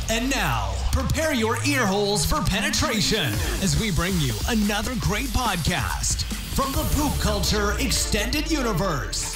And now, prepare your ear holes for penetration as we bring you another great podcast from the Poop Culture Extended Universe.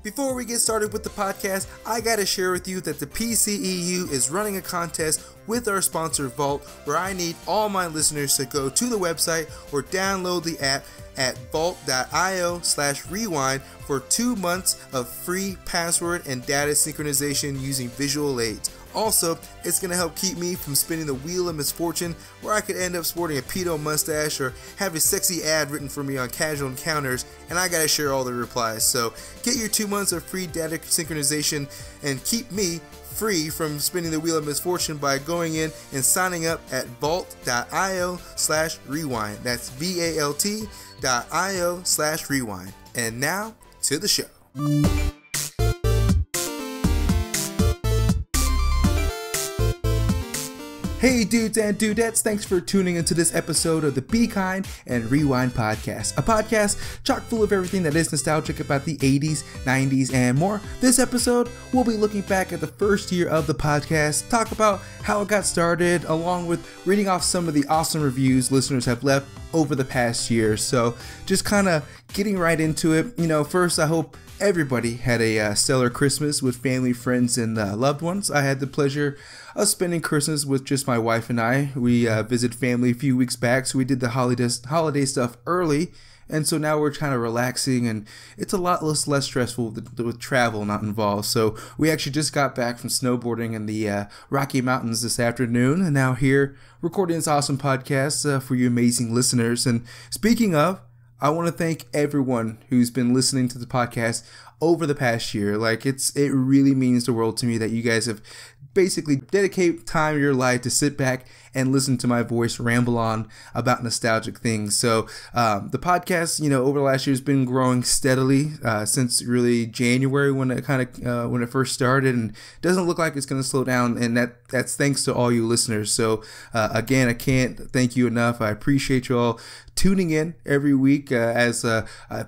Before we get started with the podcast, I gotta share with you that the PCEU is running a contest with our sponsor Vault, where I need all my listeners to go to the website or download the app at vault.io/rewind for 2 months of free password and data synchronization using visual aids. Also, it's going to help keep me from spinning the wheel of misfortune where I could end up sporting a pedo mustache or have a sexy ad written for me on casual encounters, and I gotta share all the replies. So get your 2 months of free data synchronization and keep me free from spinning the wheel of misfortune by going in and signing up at vault.io/rewind. That's VALT.io/rewind. And now to the show. Hey dudes and dudettes, thanks for tuning into this episode of the Be Kind and Rewind podcast, a podcast chock full of everything that is nostalgic about the 80s, 90s, and more. This episode, we'll be looking back at the first year of the podcast, talk about how it got started, along with reading off some of the awesome reviews listeners have left over the past year. So just kind of getting right into it. First, I hope everybody had a stellar Christmas with family, friends, and loved ones. I had the pleasure of spending Christmas with just my wife and I. We visited family a few weeks back, so we did the holiday stuff early, and so now we're kind of relaxing, and it's a lot less stressful with travel not involved. So we actually just got back from snowboarding in the Rocky Mountains this afternoon, and now here recording this awesome podcast for you amazing listeners. And speaking of, I want to thank everyone who's been listening to the podcast over the past year. It really means the world to me that you guys have basically dedicate time of your life to sit back and listen to my voice ramble on about nostalgic things. So the podcast, over the last year has been growing steadily since really January when it when it first started, and it doesn't look like it's going to slow down. And that's thanks to all you listeners. So again, I can't thank you enough. I appreciate you all tuning in every week as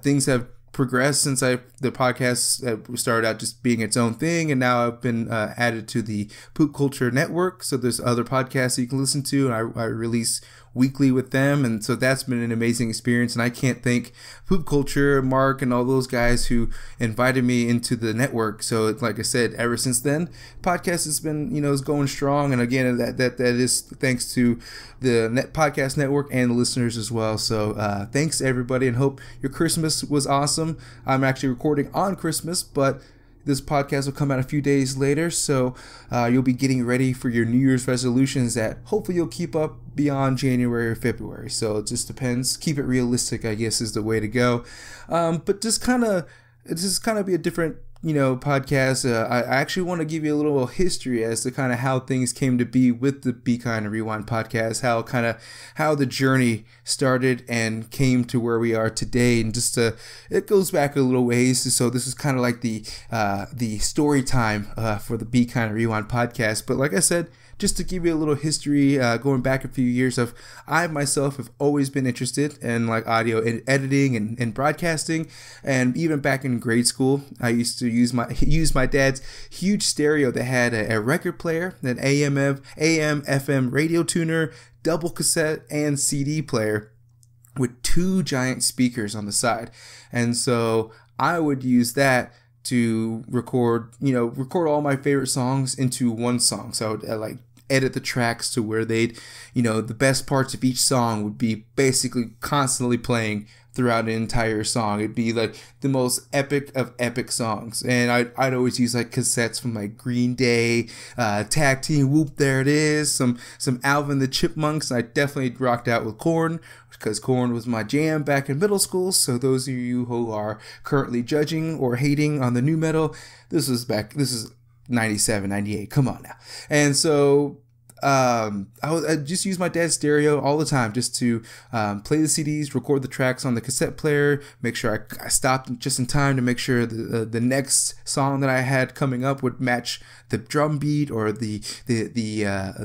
things have progressed since the podcast started out just being its own thing, and now I've been added to the Poop Culture Network. So there's other podcasts that you can listen to, and I release weekly with them, and so that's been an amazing experience. And I can't thank Poop Culture, Mark, and all those guys who invited me into the network. So like I said, ever since then, podcast has been is going strong, and again that is thanks to the podcast network and the listeners as well. So thanks everybody, and hope your Christmas was awesome. I'm actually recording on Christmas, but this podcast will come out a few days later, so you'll be getting ready for your New Year's resolutions that hopefully you'll keep up beyond January or February. So it just depends. Keep it realistic, I guess, is the way to go. But just kind of be a different podcast. I actually want to give you a little history as to kind of how things came to be with the Be Kind and Rewind podcast, how the journey started and came to where we are today, and just it goes back a little ways. So this is kind of like the story time for the Be Kind and Rewind podcast. But like I said, just to give you a little history, going back a few years I myself have always been interested in audio editing and broadcasting, and even back in grade school, I used to use my dad's huge stereo that had a record player, an AM FM radio tuner, double cassette, and CD player with 2 giant speakers on the side, and so I would use that to record all my favorite songs into one song. So I would edit the tracks to where they'd, the best parts of each song would be basically constantly playing throughout an entire song. It'd be the most epic of epic songs. And I'd always use cassettes from Green Day, Tag Team, Whoop, There It Is, some Alvin the Chipmunks. I definitely rocked out with Korn, because Korn was my jam back in middle school. So those of you who are currently judging or hating on the new metal, this is 97, 98. Come on now. And so I just use my dad's stereo all the time just to play the CDs, record the tracks on the cassette player, make sure I stopped just in time to make sure the next song that I had coming up would match the drum beat or the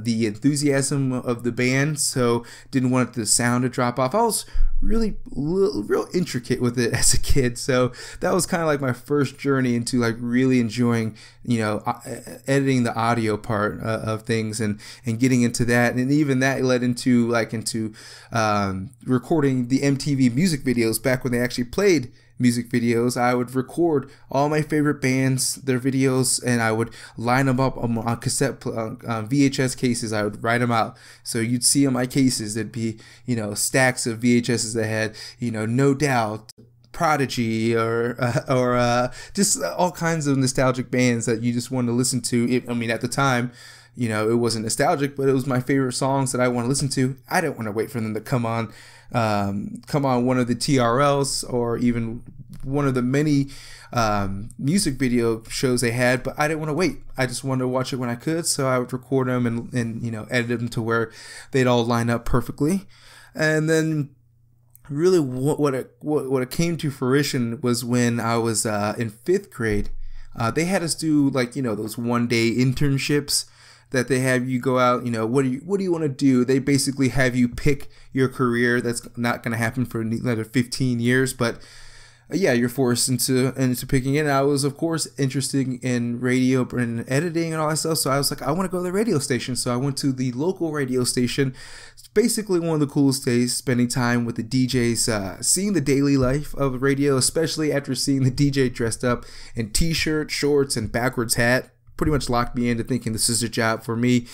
enthusiasm of the band. So didn't want the sound to drop off. I was real intricate with it as a kid, so that was kind of like my first journey into like really enjoying, you know, editing the audio part of things and getting into that. And even that led into recording the MTV music videos back when they actually played music videos. I would record all my favorite bands, their videos, and I would line them up on cassette VHS cases. I would write them out, so you'd see on my cases there'd be, you know, stacks of VHSs that had, you know, No Doubt, Prodigy, or just all kinds of nostalgic bands that you just wanted to listen to. I mean, at the time, you know, it wasn't nostalgic, but it was my favorite songs that I want to listen to. I didn't want to wait for them to come on one of the TRLs or even one of the many music video shows they had, but I didn't want to wait. I just wanted to watch it when I could, so I would record them and you know, edit them to where they'd all line up perfectly. And then really what it came to fruition was when I was in 5th grade. They had us do, like, you know, those one-day internships that they have you go out, you know, what do you want to do? They basically have you pick your career. That's not going to happen for another 15 years, but yeah, you're forced into picking it. And I was, of course, interested in radio and editing and all that stuff. So I was like, I want to go to the radio station. So I went to the local radio station. It's basically one of the coolest days, spending time with the DJs, seeing the daily life of radio, especially after seeing the DJ dressed up in t-shirt, shorts, and backwards hat. Pretty much locked me into thinking this is a job for me.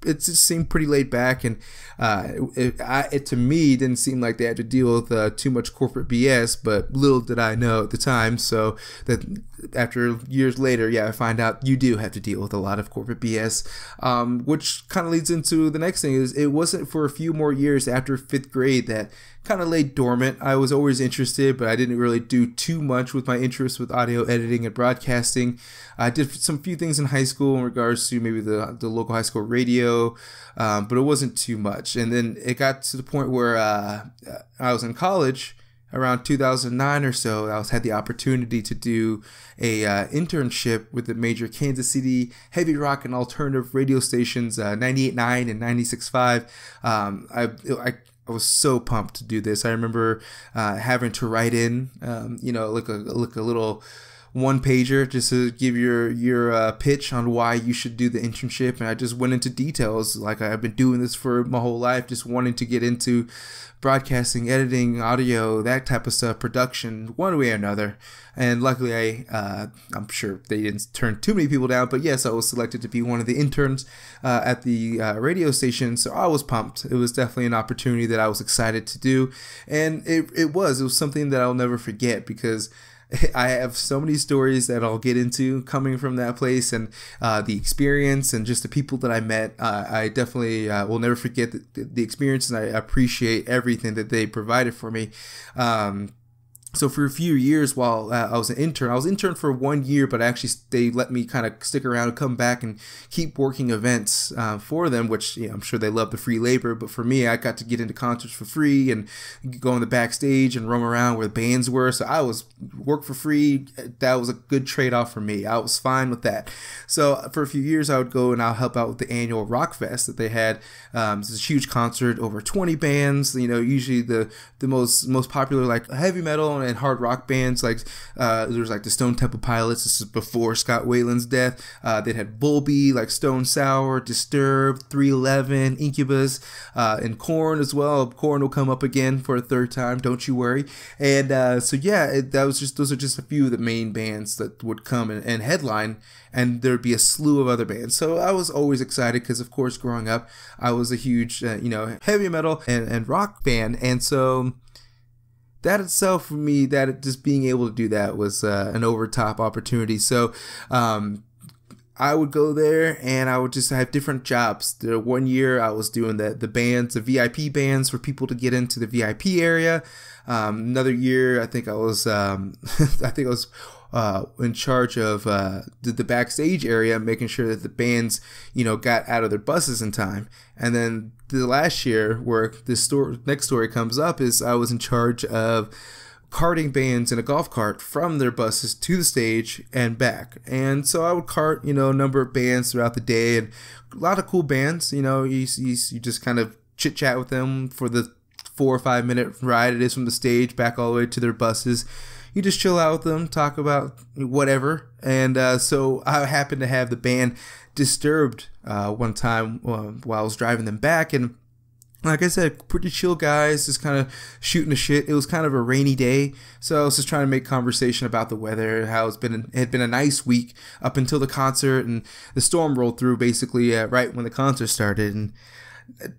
It just seemed pretty laid back, and it to me didn't seem like they had to deal with too much corporate BS, but little did I know at the time. So that after years later, yeah, I find out you do have to deal with a lot of corporate BS, which kind of leads into the next thing. Is it wasn't for a few more years after 5th grade that kind of lay dormant. I was always interested, but I didn't really do too much with my interest with audio editing and broadcasting. I did some few things in high school in regards to maybe the local high school radio, but it wasn't too much. And then it got to the point where I was in college around 2009 or so. I had the opportunity to do a internship with the major Kansas City heavy rock and alternative radio stations, 98.9 and 96.5. I was so pumped to do this. I remember having to write in, you know, like a little one pager just to give your pitch on why you should do the internship, and I just went into details. Like, I've been doing this for my whole life, just wanting to get into broadcasting, editing, audio, that type of stuff, production, one way or another. And luckily, I'm sure they didn't turn too many people down, but yes, I was selected to be one of the interns at the radio station, so I was pumped. It was definitely an opportunity that I was excited to do, and it was something that I'll never forget, because I have so many stories that I'll get into coming from that place, and the experience and just the people that I met. I definitely will never forget the experience, and I appreciate everything that they provided for me. So for a few years while I was an intern for 1 year, but actually they let me kind of stick around and come back and keep working events for them, which, you know, I'm sure they love the free labor. But for me, I got to get into concerts for free and go in the backstage and roam around where the bands were. So I was work for free. That was a good trade-off for me. I was fine with that. So for a few years, I would go and I'll help out with the annual Rock Fest that they had. It's a huge concert, over 20 bands. You know, usually the most popular, like heavy metal and hard rock bands, like there's like the Stone Temple Pilots. This is before Scott Weiland's death. They had Volbeat, like Stone Sour, Disturbed, 311, Incubus, and Korn as well. Korn will come up again for a third time, don't you worry. And so yeah, those are just a few of the main bands that would come and headline, and there'd be a slew of other bands. So I was always excited because, of course, growing up, I was a huge heavy metal and rock fan, and so that itself for me, that just being able to do that was an overtop opportunity. So I would go there and I would just have different jobs. The 1 year I was doing the bands, the VIP bands for people to get into the VIP area. Another year I think I was in charge of the backstage area, making sure that the bands, got out of their buses in time. And then the last year, where this next story comes up, is I was in charge of carting bands in a golf cart from their buses to the stage and back. And so I would cart, a number of bands throughout the day, and a lot of cool bands. You just kind of chit chat with them for the 4 or 5 minute ride it is from the stage back all the way to their buses. You just chill out with them, talk about whatever. And so I happened to have the band Disturbed one time while I was driving them back. And like I said, pretty chill guys, just kind of shooting the shit. It was kind of a rainy day, so I was just trying to make conversation about the weather, how it had been a nice week up until the concert, and the storm rolled through basically right when the concert started. And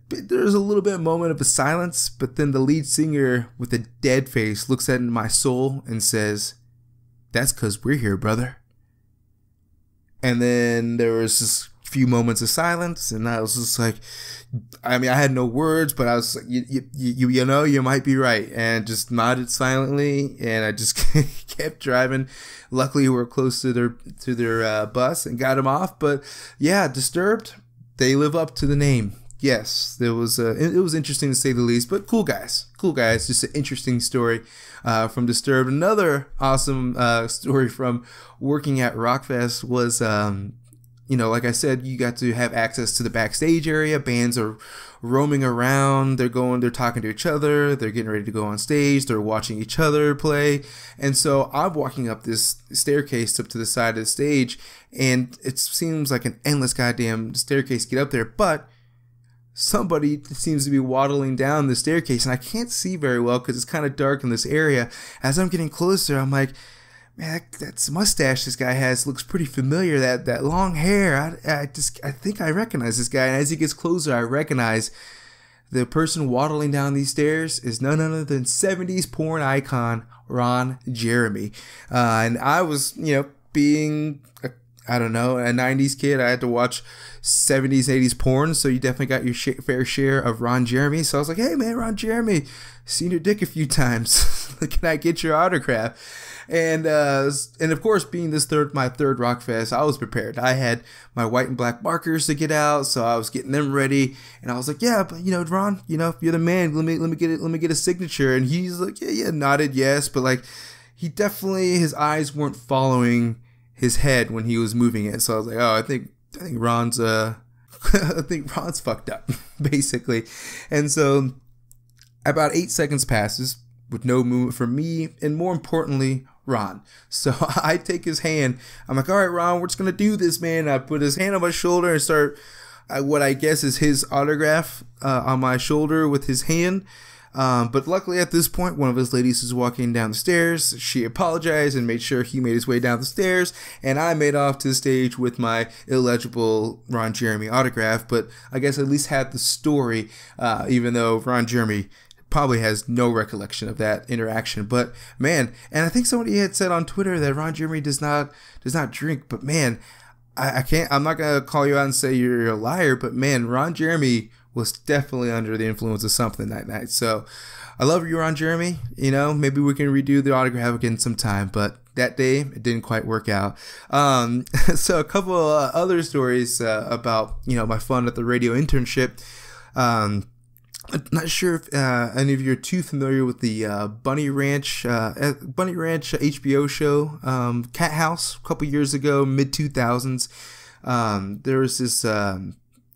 there's a little bit of moment of a silence, but then the lead singer with a dead face looks at my soul and says, "That's 'cause we're here, brother." And then there was this few moments of silence, and I was just like, I had no words, but I was like, you might be right, and just nodded silently, and I just kept driving. Luckily, we were close to their bus and got them off. But yeah, Disturbed, they live up to the name. Yes, it was interesting to say the least, but cool guys. Just an interesting story from Disturbed. Another awesome story from working at Rockfest was, like I said, you got to have access to the backstage area. Bands are roaming around. They're talking to each other. They're getting ready to go on stage. They're watching each other play. And so I'm walking up this staircase up to the side of the stage, and it seems like an endless goddamn staircase to get up there, but somebody seems to be waddling down the staircase, and I can't see very well because it's kind of dark in this area. As I'm getting closer, I'm like, man, that mustache this guy has looks pretty familiar. That long hair, I think I recognize this guy. And as he gets closer, I recognize the person waddling down these stairs is none other than 70s porn icon Ron Jeremy. And I was, being a 90s kid, I had to watch 70s, 80s porn, so you definitely got your fair share of Ron Jeremy. So I was like, hey man, Ron Jeremy, seen your dick a few times. Can I get your autograph? And of course, being my third Rockfest, I was prepared. I had my white and black markers to get out, so I was getting them ready. And I was like, yeah, but Ron, if you're the man, let me get a signature. And he's like, yeah, nodded yes, but like his eyes weren't following his head when he was moving it. So I was like, oh, I think Ron's Ron's fucked up, basically. And so about 8 seconds passes with no movement from me, and more importantly, Ron. So I take his hand. I'm like, all right, Ron, we're just gonna do this, man. I put his hand on my shoulder and start what I guess is his autograph on my shoulder with his hand. But luckily at this point, one of his ladies was walking down the stairs. She apologized and made sure he made his way down the stairs, and I made off to the stage with my illegible Ron Jeremy autograph. But I guess I at least had the story, even though Ron Jeremy probably has no recollection of that interaction. But man, and I think somebody had said on Twitter that Ron Jeremy does not drink. But man, I'm not gonna call you out and say you're a liar, but man, Ron Jeremy was definitely under the influence of something that night. So I love you, Ron Jeremy. Maybe we can redo the autograph again sometime, but that day it didn't quite work out. So a couple of other stories about my fun at the radio internship. I'm not sure if any of you are too familiar with the Bunny Ranch HBO show, Cat House, a couple years ago, mid 2000s. There was this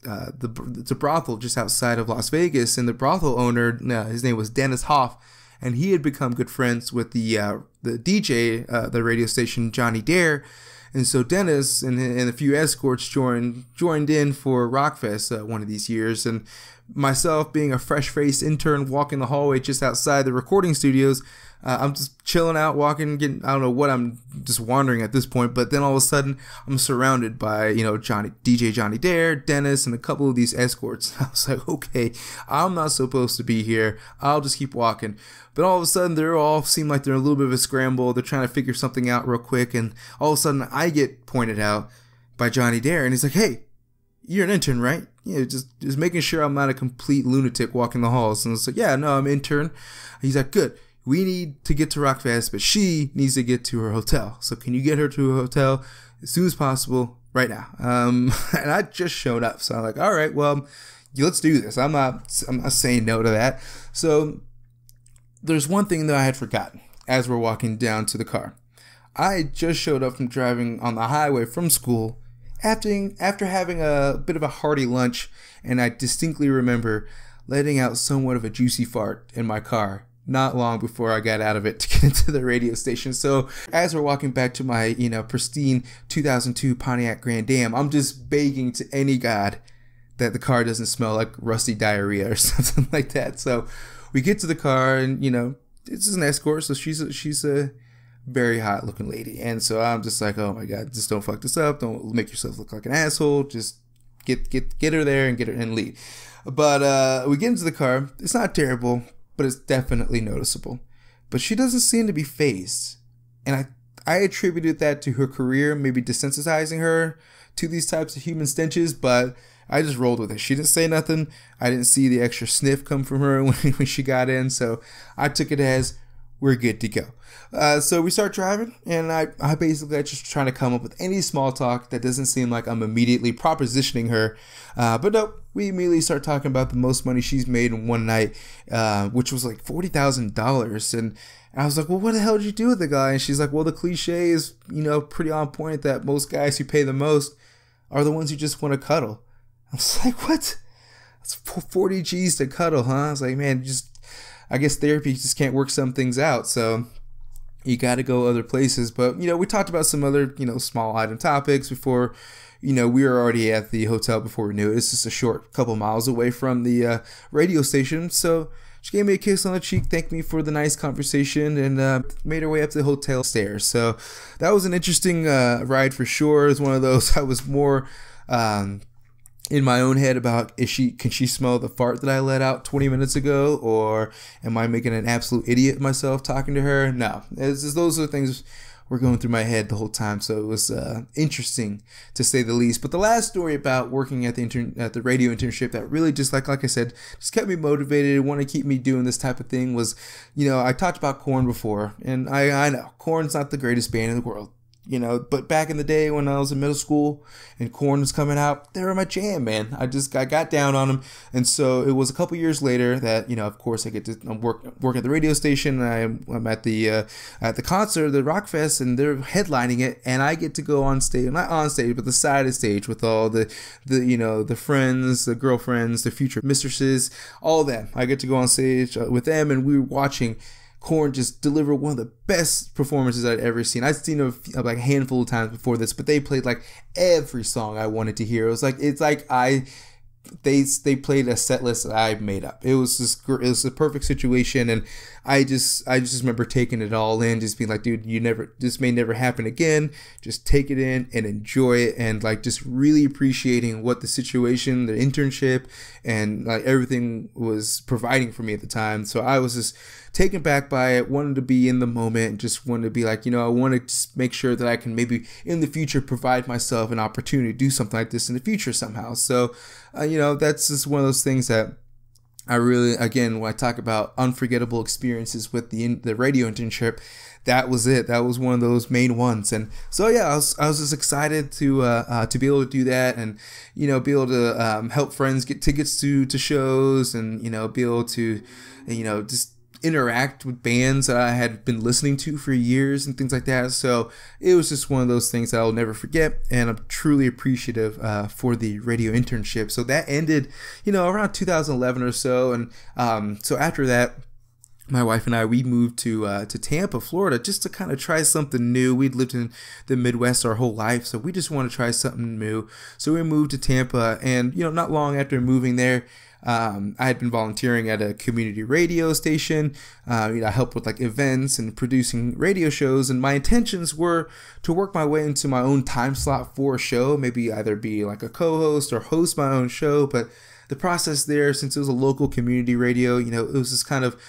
it's a brothel just outside of Las Vegas, and the brothel owner, his name was Dennis Hoff, and he had become good friends with the DJ, the radio station, Johnny Dare. And so Dennis and a few escorts joined in for Rockfest one of these years, and myself, being a fresh-faced intern walking the hallway just outside the recording studios, I'm just chilling out, walking, I don't know what, I'm just wandering at this point, but then all of a sudden, I'm surrounded by, DJ Johnny Dare, Dennis, and a couple of these escorts. I was like, okay, I'm not supposed to be here. I'll just keep walking. But all of a sudden, they all seem like they're in a little bit of a scramble. They're trying to figure something out real quick, and all of a sudden, I get pointed out by Johnny Dare, and he's like, hey, you're an intern, right? Just making sure I'm not a complete lunatic walking the halls. And it's like, yeah, no, I'm an intern. He's like, good. we need to get to Rockfest, but she needs to get to her hotel. So can you get her to her hotel as soon as possible right now? And I just showed up. So I'm like, all right, well, let's do this. I'm not saying no to that. So there's one thing that I had forgotten as we're walking down to the car. I just showed up from driving on the highway from school after having a bit of a hearty lunch, and I distinctly remember letting out somewhat of a juicy fart in my car not long before I got out of it to get into the radio station. So as we're walking back to my, pristine 2002 Pontiac Grand Am, I'm just begging to any god that the car doesn't smell like rusty diarrhea or something like that. So we get to the car, and this is an escort, so she's a very hot looking lady, and so I'm just like, oh my god, just don't fuck this up, don't make yourself look like an asshole, just get her there and get her and leave. But we get into the car. It's not terrible, but it's definitely noticeable. But she doesn't seem to be fazed, and I attributed that to her career maybe desensitizing her to these types of human stenches, but I just rolled with it. She didn't say nothing. I didn't see the extra sniff come from her when she got in, so I took it as we're good to go. So we start driving, and I basically just trying to come up with any small talk that doesn't seem like I'm immediately propositioning her. But no, we immediately start talking about the most money she's made in one night, which was like $40,000. And I was like, well, what the hell did you do with the guy? And she's like, well, the cliche is, pretty on point that most guys who pay the most are the ones who just want to cuddle. I was like, what? That's 40 G's to cuddle, huh? I was like, man, I guess therapy just can't work some things out. So you got to go other places. But, we talked about some other, small item topics before, we were already at the hotel before we knew it. It's just a short couple miles away from the radio station. So she gave me a kiss on the cheek, thanked me for the nice conversation, and made her way up the hotel stairs. So that was an interesting ride for sure. It was one of those I was more in my own head about can she smell the fart that I let out 20 minutes ago, or am I making an absolute idiot myself talking to her? No, those are the things were going through my head the whole time. So it was interesting to say the least. But the last story about working at the radio internship that really just like I said, just kept me motivated, want to keep me doing this type of thing was, I talked about Korn before, and I know Korn's not the greatest band in the world. But back in the day when I was in middle school and Korn was coming out, they were my jam, man. I got down on them. And so it was a couple years later that, of course I get to work at the radio station, and I'm at the concert, the Rockfest, and they're headlining it, and I get to go on stage, not on stage, but the side of stage with all the friends, the girlfriends, the future mistresses, all of them. I get to go on stage with them, and we were watching Korn just deliver one of the best performances I'd ever seen. I'd seen them like a handful of times before this, but they played like every song I wanted to hear. They played a set list that I made up. It was a perfect situation, and I just remember taking it all in, just being like, dude, this may never happen again. Just take it in and enjoy it, and like just really appreciating what the situation, the internship, and like everything was providing for me at the time. So I was just taken back by it, wanted to be in the moment, just wanted to be like, I want to just make sure that I can maybe in the future provide myself an opportunity to do something like this in the future somehow. So, that's just one of those things that I really, again, when I talk about unforgettable experiences with the radio internship, that was it. That was one of those main ones. And so, yeah, I was just excited to be able to do that, and, be able to help friends get tickets to shows, and, be able to, just interact with bands that I had been listening to for years and things like that. So it was just one of those things that I'll never forget, and I'm truly appreciative for the radio internship. So that ended, around 2011 or so, and so after that, my wife and I, we moved to Tampa, Florida, just to kind of try something new. We'd lived in the Midwest our whole life, so we just want to try something new. So we moved to Tampa, and not long after moving there, I had been volunteering at a community radio station. I helped with like events and producing radio shows, and my intentions were to work my way into my own time slot for a show, maybe either be like a co-host or host my own show. But the process there, since it was a local community radio, it was just kind of,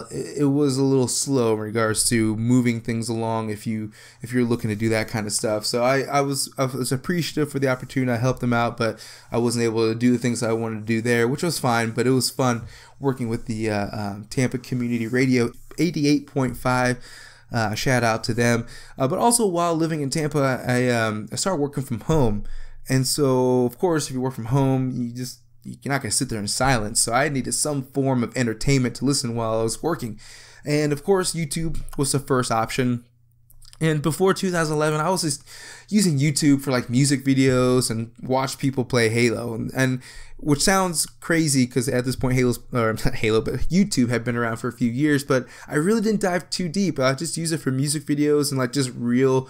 it was a little slow in regards to moving things along if you're looking to do that kind of stuff. So I was appreciative for the opportunity. I helped them out, but I wasn't able to do the things I wanted to do there, which was fine. But it was fun working with the Tampa Community Radio 88.5. Shout out to them. But also while living in Tampa, I started working from home. And so, of course, if you work from home, you're not going to sit there in silence. So I needed some form of entertainment to listen while I was working. And of course, YouTube was the first option. And before 2011, I was just using YouTube for like music videos and watch people play Halo. And which sounds crazy because at this point, YouTube had been around for a few years, but I really didn't dive too deep. I just use it for music videos and like just real,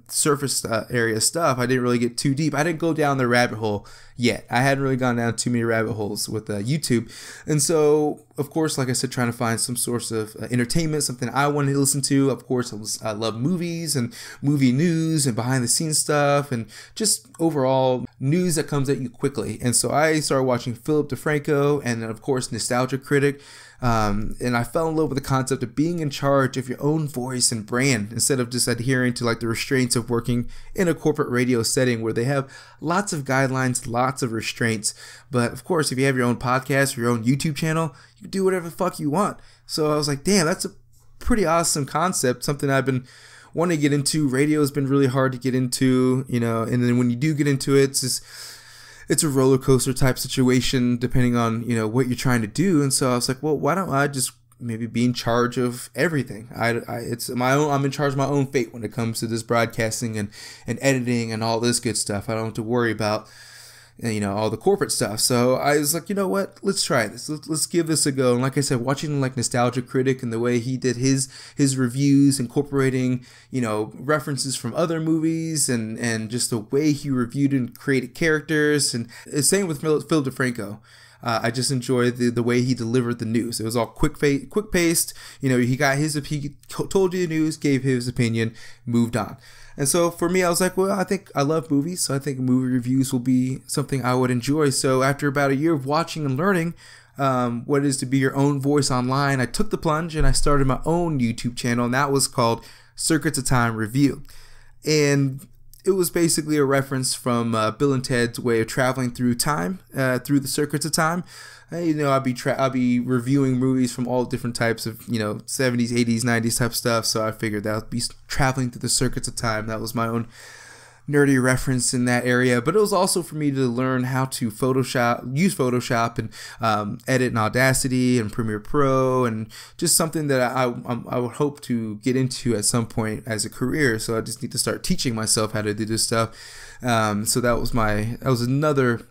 surface area stuff. I didn't really get too deep. I didn't go down the rabbit hole yet. I hadn't really gone down too many rabbit holes with YouTube. And so, of course, like I said, trying to find some source of entertainment, something I wanted to listen to. Of course, I love movies and movie news and behind the scenes stuff and just overall news that comes at you quickly. And so I started watching Philip DeFranco and then, of course, Nostalgia Critic. And I fell in love with the concept of being in charge of your own voice and brand instead of just adhering to like the restraints of working in a corporate radio setting where they have lots of guidelines, lots of restraints. But of course, if you have your own podcast or your own YouTube channel, you can do whatever the fuck you want. So I was like, damn, that's a pretty awesome concept, something I've been wanting to get into. Radio has been really hard to get into, and then when you do get into it, it's a roller coaster type situation depending on, what you're trying to do. And so I was like, well, why don't I just maybe be in charge of everything? It's my own, I'm in charge of my own fate when it comes to this broadcasting and editing and all this good stuff. I don't have to worry about, all the corporate stuff. So I was like, you know what, let's try this. Let's give this a go. And like I said, watching like Nostalgia Critic and the way he did his reviews, incorporating, references from other movies and just the way he reviewed and created characters. And the same with Phil DeFranco. I just enjoyed the way he delivered the news. It was all quick paced. He told you the news, gave his opinion, moved on. And so for me, I was like, well, I think I love movies, so I think movie reviews will be something I would enjoy. So after about a year of watching and learning what it is to be your own voice online, I took the plunge and I started my own YouTube channel, and that was called Circuits of Time Review. And it was basically a reference from Bill and Ted's way of traveling through time, through the circuits of time. I'll be reviewing movies from all different types of, 70s, 80s, 90s type stuff. So I figured that would be traveling through the circuits of time. That was my own nerdy reference in that area. But it was also for me to learn how to use Photoshop and edit in Audacity and Premiere Pro, and just something that I would hope to get into at some point as a career. So I just need to start teaching myself how to do this stuff. So that was another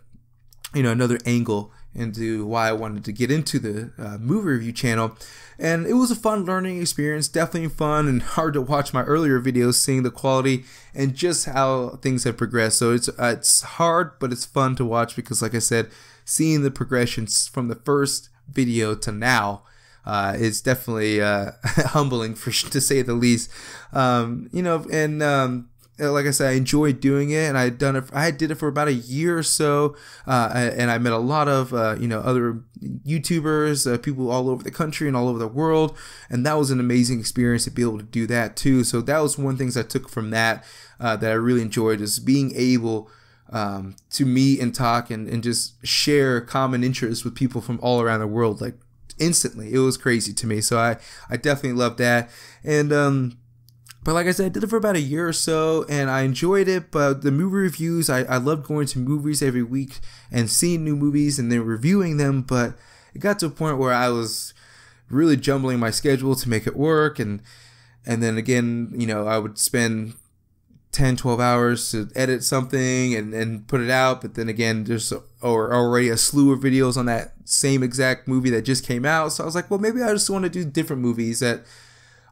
angle into why I wanted to get into the movie review channel. And it was a fun learning experience, definitely fun and hard to watch my earlier videos, seeing the quality and just how things have progressed. So it's hard, but it's fun to watch because, like I said, seeing the progressions from the first video to now is definitely humbling, to say the least. Like I said, I enjoyed doing it, and I did it for about a year or so, and I met a lot of other YouTubers, people all over the country and all over the world, and that was an amazing experience to be able to do that too. So that was one of the things I took from that that I really enjoyed, is being able to meet and talk and just share common interests with people from all around the world, like instantly. It was crazy to me, so I definitely loved that. And but like I said, I did it for about a year or so, and I enjoyed it. But the movie reviews, I loved going to movies every week and seeing new movies and then reviewing them. But it got to a point where I was really jumbling my schedule to make it work. And then again, I would spend 10, 12 hours to edit something and put it out. But then again, there's already a slew of videos on that same exact movie that just came out. So I was like, well, maybe I just want to do different movies that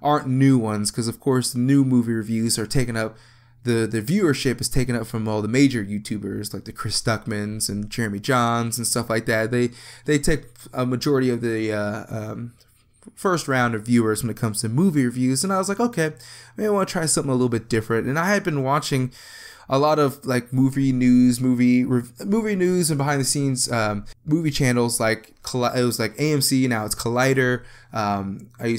aren't new ones, because of course the new movie reviews are taken up, the viewership is taken up from all the major YouTubers like the Chris Stuckmans and Jeremy Johns and stuff like that. They take a majority of the first round of viewers when it comes to movie reviews. And I was like, okay, maybe I want to try something a little bit different. And I had been watching a lot of like movie news and behind the scenes movie channels, like it was like AMC, now it's Collider. I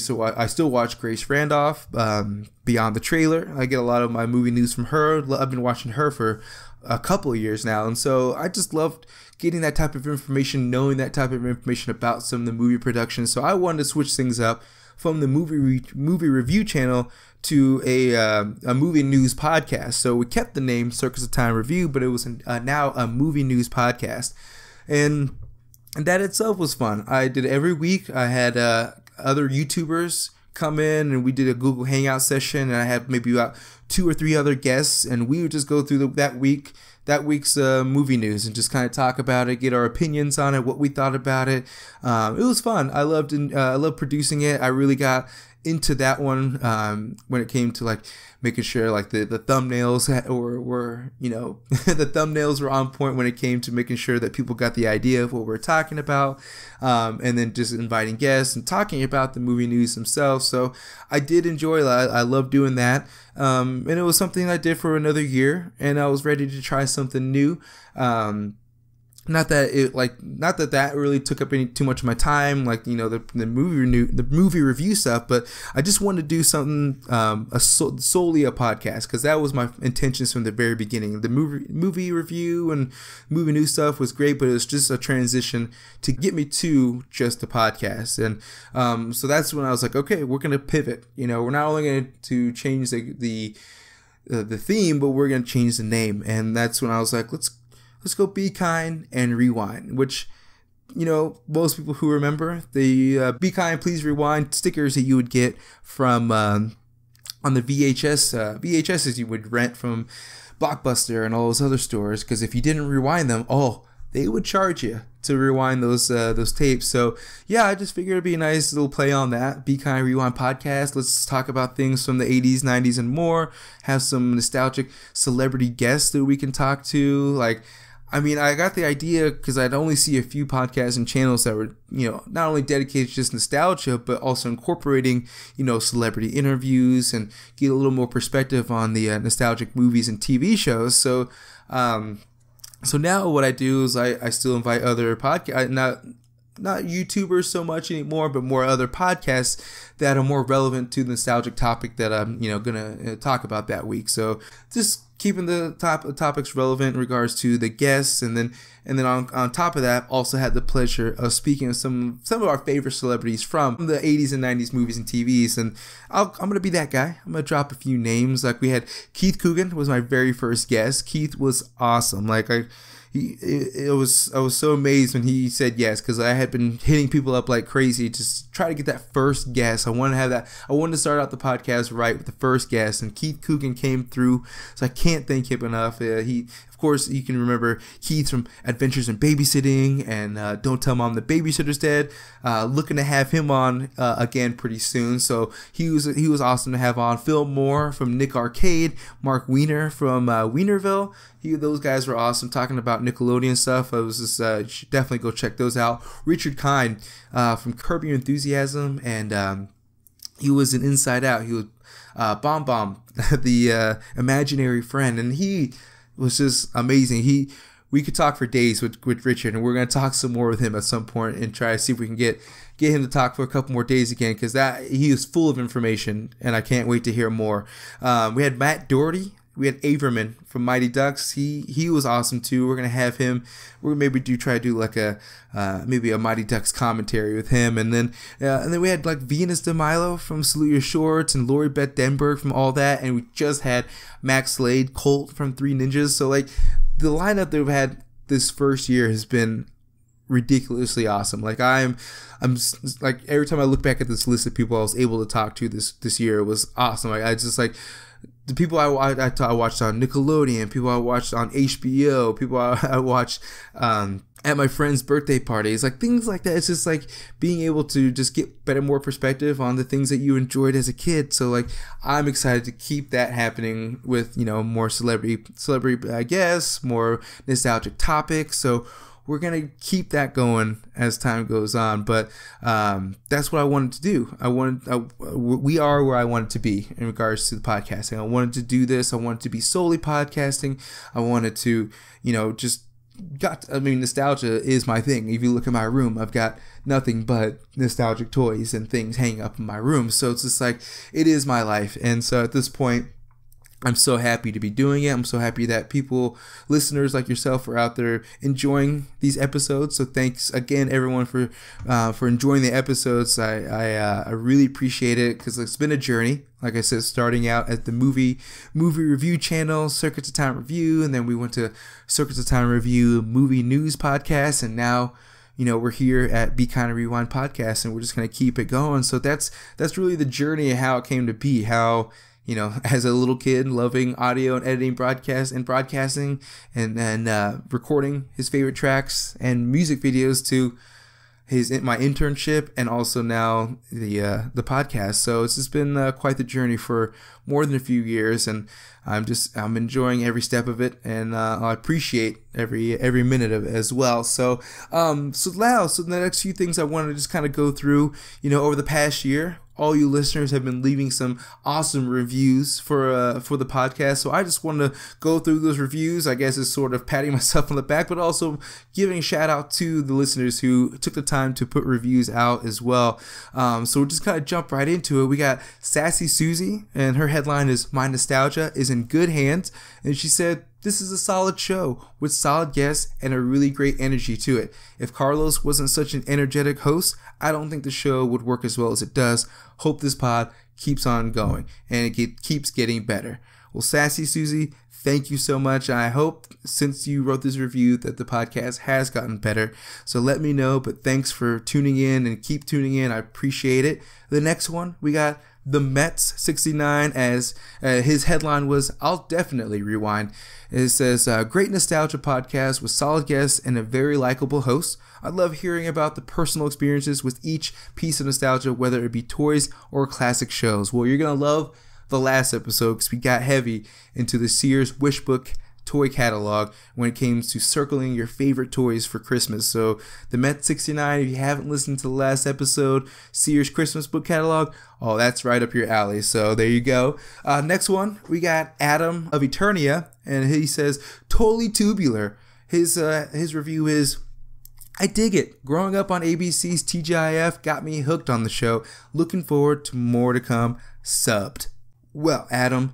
still watch Grace Randolph, Beyond the Trailer. I get a lot of my movie news from her. I've been watching her for a couple of years now. And so I just loved getting that type of information, knowing that type of information about some of the movie production. So I wanted to switch things up from the movie review channel to a movie news podcast. So we kept the name Circus of Time Review, but it was now a movie news podcast. And that itself was fun. I did it every week. I had other YouTubers come in, and we did a Google Hangout session, and I had maybe about 2 or 3 other guests, and we would just go through that week's movie news and just kind of talk about it, get our opinions on it, what we thought about it. It was fun. I loved producing it. I really got into that one when it came to like making sure like the thumbnails were the thumbnails were on point when it came to making sure that people got the idea of what we're talking about, and then just inviting guests and talking about the movie news themselves. So I did enjoy that. I love doing that, and it was something I did for another year, and I was ready to try something new. Not that really took up too much of my time, like the movie review stuff, but I just wanted to do something solely a podcast, because that was my intentions from the very beginning. The movie review and movie news stuff was great, but it was just a transition to get me to just the podcast. And so that's when I was like, okay, we're gonna pivot. We're not only going to change the theme, but we're gonna change the name. And that's when I was like, let's go Be Kind and Rewind, which, most people who remember the Be Kind, Please Rewind stickers that you would get from on the VHSs you would rent from Blockbuster and all those other stores, because if you didn't rewind them, they would charge you to rewind those tapes. So yeah, I just figured it'd be a nice little play on that. Be Kind Rewind podcast. Let's talk about things from the 80s, 90s, and more. Have some nostalgic celebrity guests that we can talk to. I got the idea because I'd only see a few podcasts and channels that were, not only dedicated to just nostalgia, but also incorporating, celebrity interviews and get a little more perspective on the nostalgic movies and TV shows. So, so now what I do is I still invite other podcasts, not YouTubers so much anymore, but more other podcasts that are more relevant to the nostalgic topic that I'm, gonna talk about that week. So just keeping the topics relevant in regards to the guests, and then on top of that, also had the pleasure of speaking of some of our favorite celebrities from the 80s and 90s movies and TVs. And I'm gonna be that guy. I'm gonna drop a few names. Like we had Keith Coogan was my very first guest. Keith was awesome. I was so amazed when he said yes, because I had been hitting people up like crazy to try to get that first guest. I wanted to have that. I wanted to start out the podcast right with the first guest, and Keith Coogan came through. So I can't thank him enough. Of course, you can remember Keith from Adventures in Babysitting and Don't Tell Mom the Babysitter's Dead. Looking to have him on again pretty soon. So he was awesome to have on. Phil Moore from Nick Arcade, Mark Weiner from Weinerville. Those guys were awesome, talking about Nickelodeon stuff. I was just should definitely go check those out. Richard Kind from Curb Your Enthusiasm, and he was in Inside Out. He was Bomb Bomb, the imaginary friend, and he was just amazing. We could talk for days with Richard, and we're going to talk some more with him at some point and try to see if we can get him to talk for a couple more days again, because he is full of information, and I can't wait to hear more. We had Matt Doherty. We had Averman from Mighty Ducks. He was awesome too. We're gonna have him. We're maybe try to do like maybe a Mighty Ducks commentary with him, and then we had like Venus DeMilo from Salute Your Shorts and Lori Beth Denberg from All That, and we just had Max Slade, Colt from Three Ninjas. So like the lineup that we've had this first year has been ridiculously awesome. Like I'm like, every time I look back at this list of people I was able to talk to this year, it was awesome. Like I just like. The people I watched on Nickelodeon, people I watched on HBO, people I watched at my friend's birthday parties, like things like that. It's just like being able to just get more perspective on the things that you enjoyed as a kid. So like I'm excited to keep that happening with more celebrity I guess, more nostalgic topics. So we're going to keep that going as time goes on. But that's what I wanted to do. We are where I wanted to be in regards to the podcasting. I wanted to do this. I wanted to be solely podcasting. I wanted to, nostalgia is my thing. If you look at my room, I've got nothing but nostalgic toys and things hanging up in my room. So it's just like, it is my life. And so at this point, I'm so happy to be doing it. I'm so happy that people, listeners like yourself, are out there enjoying these episodes. So thanks again, everyone, for enjoying the episodes. I really appreciate it, because it's been a journey. Like I said, starting out at the movie review channel, Circuits of Time Review, and then we went to Circuits of Time Review movie news podcast, and now, you know, we're here at Be Kind and Rewind podcast, and we're just gonna keep it going. So that's really the journey of how it came to be. How, you know, as a little kid loving audio and editing, broadcasting, and then recording his favorite tracks and music videos, to my internship, and also now the podcast. So it's just been quite the journey for more than a few years, and I'm enjoying every step of it, and I appreciate every minute of it as well. So the next few things I want to just kind of go through, you know, over the past year. All you listeners have been leaving some awesome reviews for the podcast, so I just want to go through those reviews. I guess it's sort of patting myself on the back, but also giving a shout out to the listeners who took the time to put reviews out as well. So we'll just kind of jump right into it. We got Sassy Susie, and her headline is "My Nostalgia is in Good Hands," and she said, "This is a solid show with solid guests and a really great energy to it. If Carlos wasn't such an energetic host, I don't think the show would work as well as it does. Hope this pod keeps on going and it keeps getting better." Well, Sassy Susie, thank you so much. I hope, since you wrote this review, that the podcast has gotten better. So let me know, but thanks for tuning in, and keep tuning in. I appreciate it. The next one, we got The Mets 69, as his headline was, "I'll definitely rewind." It says, "Great nostalgia podcast with solid guests and a very likable host. I love hearing about the personal experiences with each piece of nostalgia, whether it be toys or classic shows." Well, you're going to love the last episode, because we got heavy into the Sears Wishbook toy catalog when it came to circling your favorite toys for Christmas. So the Met 69, if you haven't listened to the last episode, Sears Christmas book catalog, oh, that's right up your alley. So there you go. Next one, we got Adam of Eternia, and he says, "Totally tubular." His review is, "I dig it. Growing up on ABC's TGIF got me hooked on the show. Looking forward to more to come. Subbed." Well, Adam,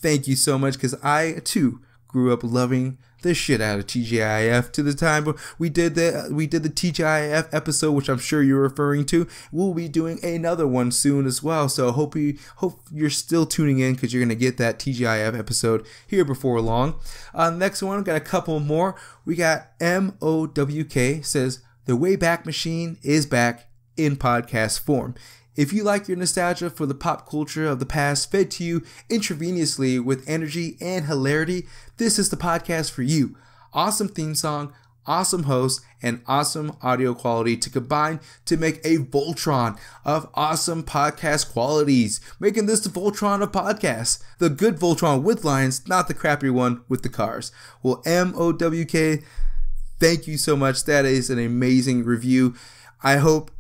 thank you so much, because I too grew up loving the shit out of TGIF to the time we did the TGIF episode, which I'm sure you're referring to. We'll be doing another one soon as well, so hope you're still tuning in, because you're gonna get that TGIF episode here before long. Next one, got a couple more. We got MOWK, says, "The Wayback Machine is back in podcast form. If you like your nostalgia for the pop culture of the past fed to you intravenously with energy and hilarity, this is the podcast for you. Awesome theme song, awesome host, and awesome audio quality to combine to make a Voltron of awesome podcast qualities, making this the Voltron of podcasts. The good Voltron with lines, not the crappy one with the cars." Well, MOWK, thank you so much. That is an amazing review. I hope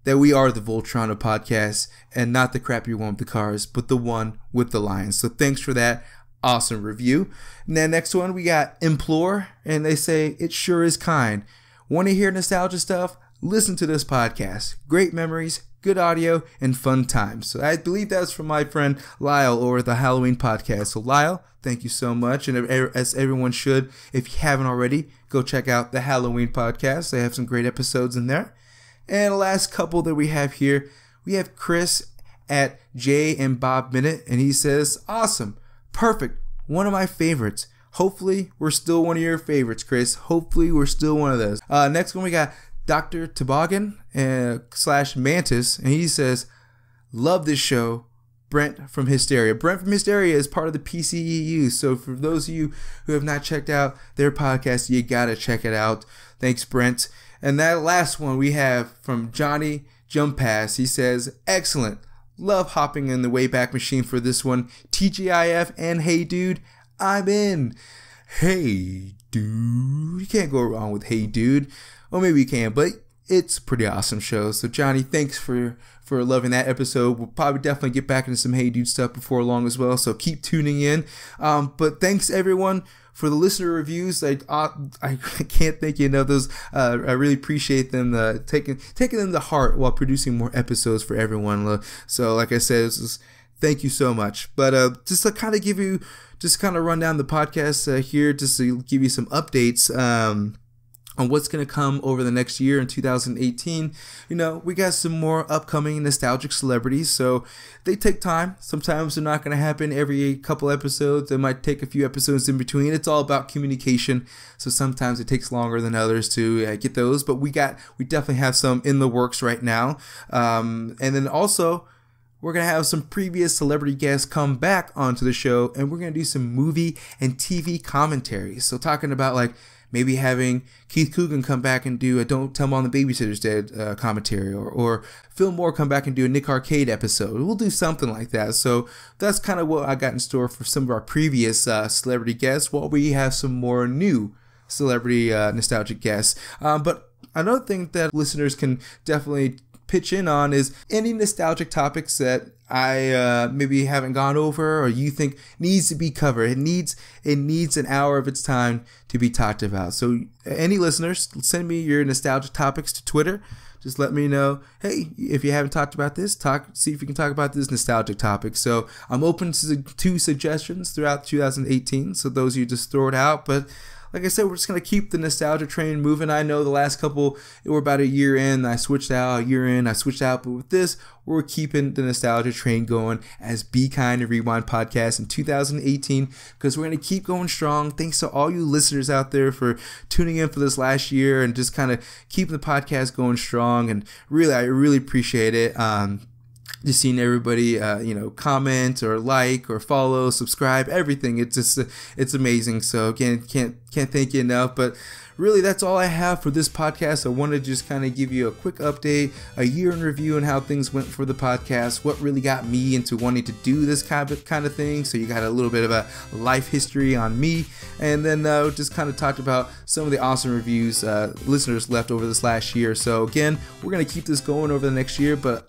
that we are the Voltron of podcasts, and not the crappy one with the cars, but the one with the lions. So thanks for that awesome review. And then next one, we got Implore, and they say, "It sure is kind. Want to hear nostalgia stuff? Listen to this podcast. Great memories, good audio, and fun times." So I believe that's from my friend Lyle over the Halloween podcast. So Lyle, thank you so much. And as everyone should, if you haven't already, go check out the Halloween podcast. They have some great episodes in there. And the last couple that we have here, we have Chris at J and Bob Minute, and he says, "Awesome, perfect, one of my favorites. Hopefully we're still one of your favorites, Chris. Hopefully we're still one of those." Next one, we got Dr. Toboggan / Mantis, and he says, "Love this show. Brent from Hysteria." Brent from Hysteria is part of the PCEU, so for those of you who have not checked out their podcast, you gotta check it out. Thanks, Brent. And that last one we have from Johnny Jump Pass. He says, "Excellent. Love hopping in the Wayback Machine for this one. TGIF and Hey Dude, I'm in." Hey Dude. You can't go wrong with Hey Dude. Well, maybe you can, but it's a pretty awesome show. So Johnny, thanks for loving that episode. We'll probably definitely get back into some Hey Dude stuff before long as well, so keep tuning in. But thanks everyone for the listener reviews. I can't thank you enough. Those I really appreciate them taking them to heart while producing more episodes for everyone. So like I said, thank you so much. But just to kind of give you just kind of run down the podcast here just to give you some updates on what's going to come over the next year in 2018. You know, we got some more upcoming nostalgic celebrities, so they take time. Sometimes they're not going to happen every couple episodes. They might take a few episodes in between. It's all about communication, so sometimes it takes longer than others to get those, but we definitely have some in the works right now. And then also, we're going to have some previous celebrity guests come back onto the show, and we're going to do some movie and TV commentaries. So talking about like maybe having Keith Coogan come back and do a Don't Tell Mom the Babysitter's Dead commentary, or Phil Moore come back and do a Nick Arcade episode. We'll do something like that. So that's kind of what I got in store for some of our previous celebrity guests, while we have some more new celebrity nostalgic guests. But another thing that listeners can definitely pitch in on is any nostalgic topics that I maybe haven't gone over or you think needs to be covered. It needs an hour of its time to be talked about. So any listeners, send me your nostalgic topics to Twitter. Just let me know, hey, if you haven't talked about this, see if you can talk about this nostalgic topic. So I'm open to suggestions throughout 2018. So those of you just throw it out. But like I said, we're just going to keep the nostalgia train moving. I know the last couple, we're about a year in. I switched out, but with this, we're keeping the nostalgia train going as Be Kind and Rewind podcast in 2018, because we're going to keep going strong. Thanks to all you listeners out there for tuning in for this last year and just kind of keeping the podcast going strong. And really, I really appreciate it. Just seeing everybody, comment or like or follow, subscribe, everything. It's amazing. So again, can't thank you enough. But really, that's all I have for this podcast. I wanted to just kind of give you a quick update, a year in review, and how things went for the podcast. What really got me into wanting to do this kind of thing. So you got a little bit of a life history on me, and then just kind of talked about some of the awesome reviews listeners left over this last year. So again, we're gonna keep this going over the next year, but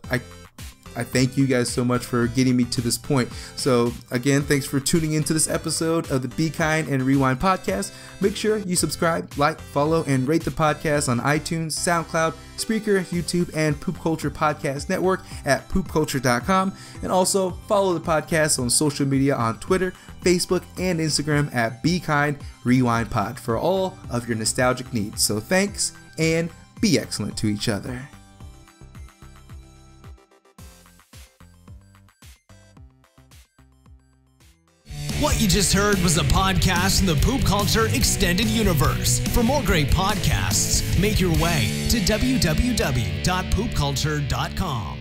I thank you guys so much for getting me to this point. So again, thanks for tuning into this episode of the Be Kind and Rewind podcast. Make sure you subscribe, like, follow, and rate the podcast on iTunes, SoundCloud, Spreaker, YouTube, and Poop Culture Podcast Network at poopculture.com. And also follow the podcast on social media on Twitter, Facebook, and Instagram at Be Kind Rewind Pod for all of your nostalgic needs. So thanks, and be excellent to each other. What you just heard was a podcast from the Poop Culture Extended Universe. For more great podcasts, make your way to www.poopculture.com.